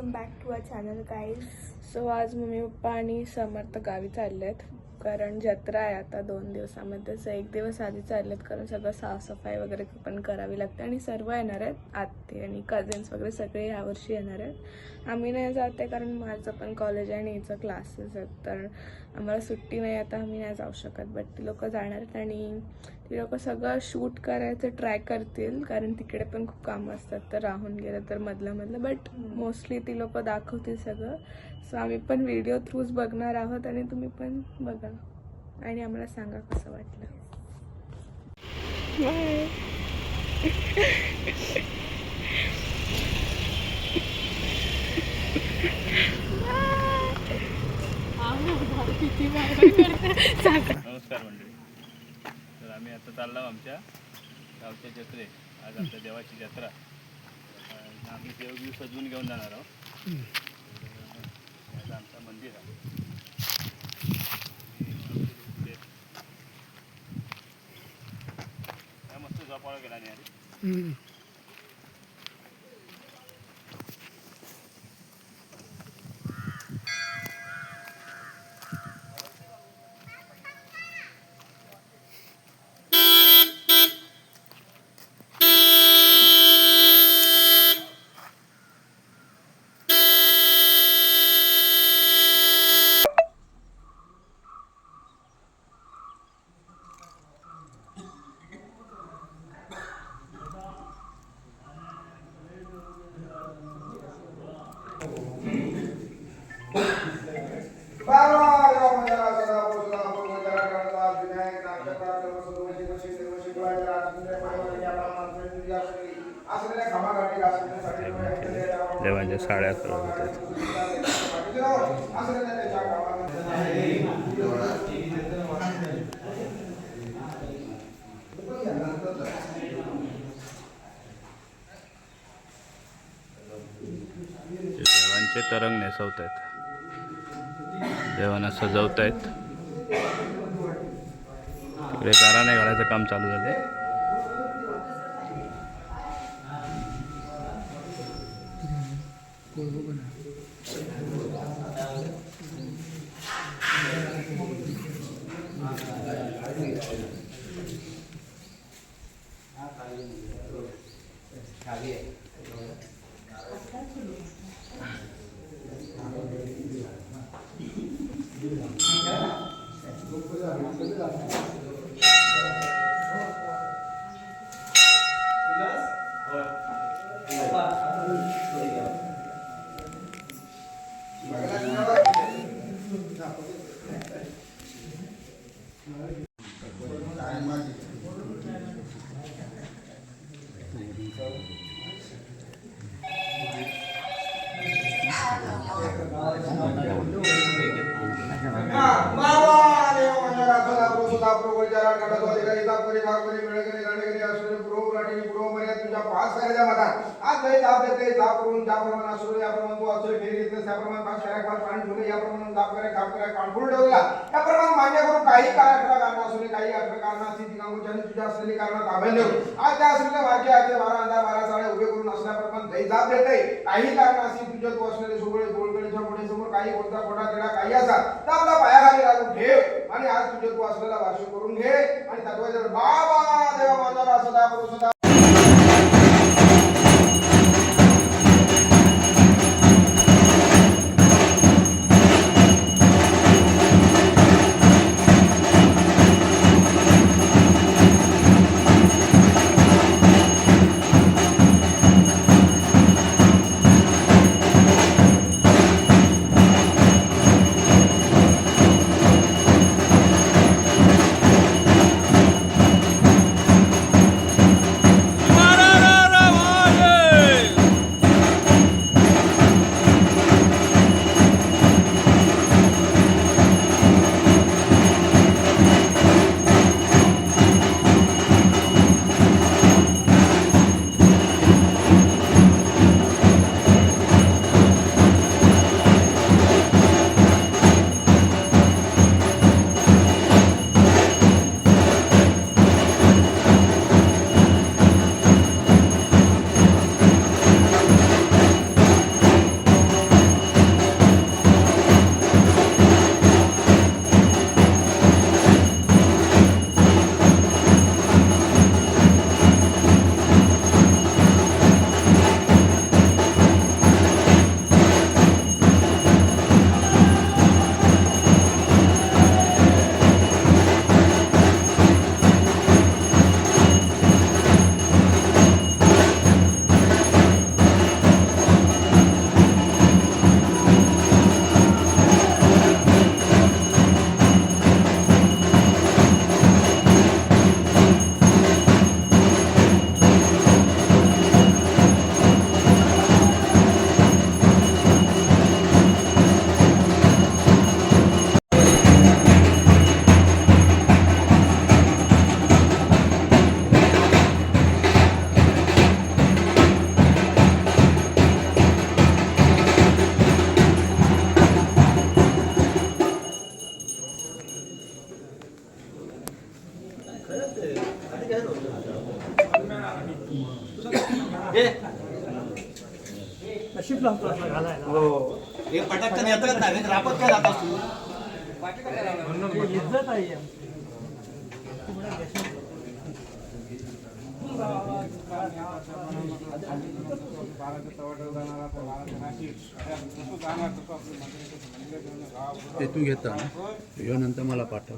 Welcome back to our channel guys. So आज mummy papa आणि समर्थ गावी चालले आहेत कारण जत्रा आहे आता 2 दिवसामध्ये. तर 1 दिवस आधी चाललेत कारण सगळं साफसफाई वगैरे पण करावी लागते आणि सर्व येणार आहेत, आत्ते आणि कझिन्स वगैरे सगळे यावर्षी येणार आहेत. आम्ही नाही जात आहे कारण माझं पण कॉलेज आहे आणि हिचं क्लासेस आहेत, तर आम्हाला सुट्टी नाही, आता आम्ही नाही जाऊ शकत. बट ती लोक जाणार आहेत आणि ती लोक सगळं शूट करायचं ट्राय करतील कारण तिकडे पण खूप कामं असतात, तर राहून गेलं तर मधलं बट मोस्टली ती लोक दाखवतील सगळं. सो आम्ही पण व्हिडिओ थ्रूच बघणार आहोत आणि तुम्ही पण बघा आणि आम्हाला सांगा कसं वाटलं. बाय. नमस्कार मंडळी. तर आम्ही आता चाललो आमच्या गावच्या जत्रे. आज आमच्या देवाची जत्रा. आम्ही देवबिव सजवून घेऊन जाणार आहोत. आता आमचं मंदिर आहे. मस्त झोपाळा गेला नाही आधी. देवांच्या साड्या करत होत्या. देवांचे तरंग नेसवत आहेत, देवांना सजवत आहेत. इकडे गाराणे घालायचं काम चालू झाले. मान्य करून काही कारण असू काही कारण तुझ्या असलेली कारण ताब्यात देऊ आज त्या असलेल्या वाक्य आहे 12 अंधार 12 साडे उभे करून असल्याप्रमाणे काही जाब देते. काही कारण अशी तुझ्या तू असलेले सोबळे गोलगडीच्या पुढे समोर काही कोणता कोणा तिला काही असा तर आपला पायाखाली लागून ठेव आणि आज तुझ्या तू असलेला वार्षिक करून घे आणि तत्वाच्या बाबा देवा माझा सदा करू सदा. एक पटाकन येतात ना एक रापत काय जात असतो ते तू घेता ना नंतर मला पाठव.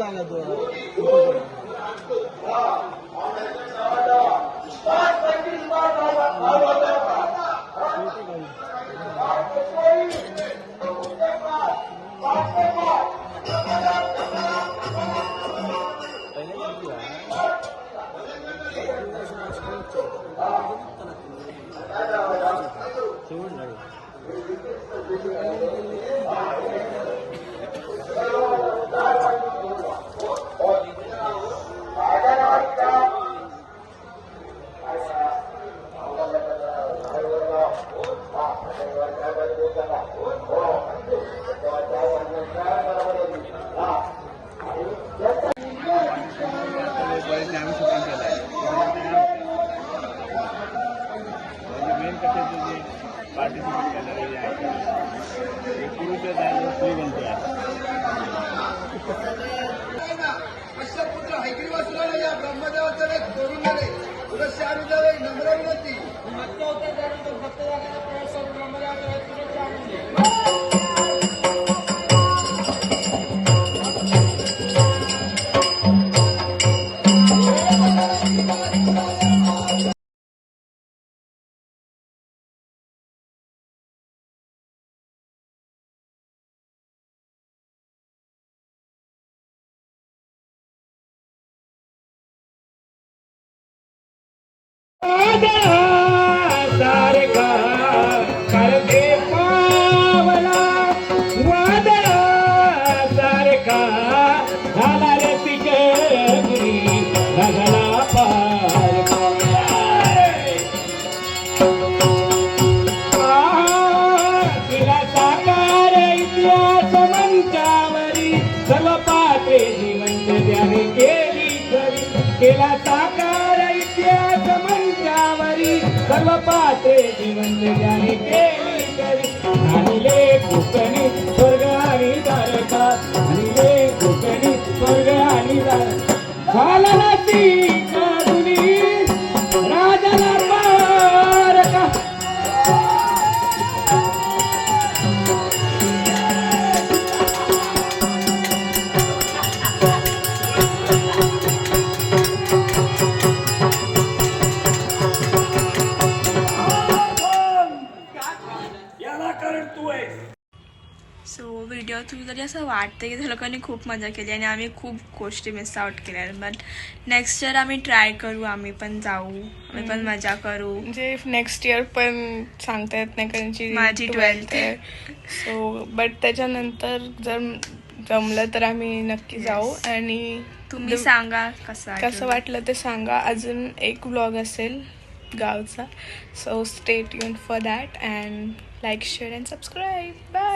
आला तो मेन कथेचं जे पार्टिसिपेट करणारे जे आहे पुरुष श्रीमंत आहे अष्टपुत्र हैग्रीवासुला या ब्रह्मदेवाचं एक करून गेले तुला शारुदेव एक नम्र विनंती सारखा करते पावला वादळा सारखा झाला रे पिकरी रगला पार तिला साकार इतिहास मंचावरी सर्व पात्रे जिवंत त्याने केली खरी केला साकार इतिहास मंचावरी सर्व पात्रे जिवंत त्याने केली खरी आणले कोकणी स्वर्ग आणि द्वारका आणले कोकणी स्वर्ग आणि द्वारका झाला नदी करुणी राजाला पारका सो व्हिडिओ थ्रू तरी असं वाटतं की त्या लोकांनी खूप मजा केली आणि आम्ही खूप गोष्टी मिस आउट केल्या बट नेक्स्ट इयर आम्ही ट्राय करू आम्ही पण जाऊ आम्ही पण मजा करू म्हणजे नेक्स्ट इयर पण सांगता येत नाही कारण माझी 12th आहे. सो बट त्याच्यानंतर जर जमलं तर आम्ही नक्की जाऊ आणि तुम्ही सांगा कसं वाटलं ते सांगा अजून एक व्लॉग असेल गावचा so stay tune for that and like share and subscribe bye.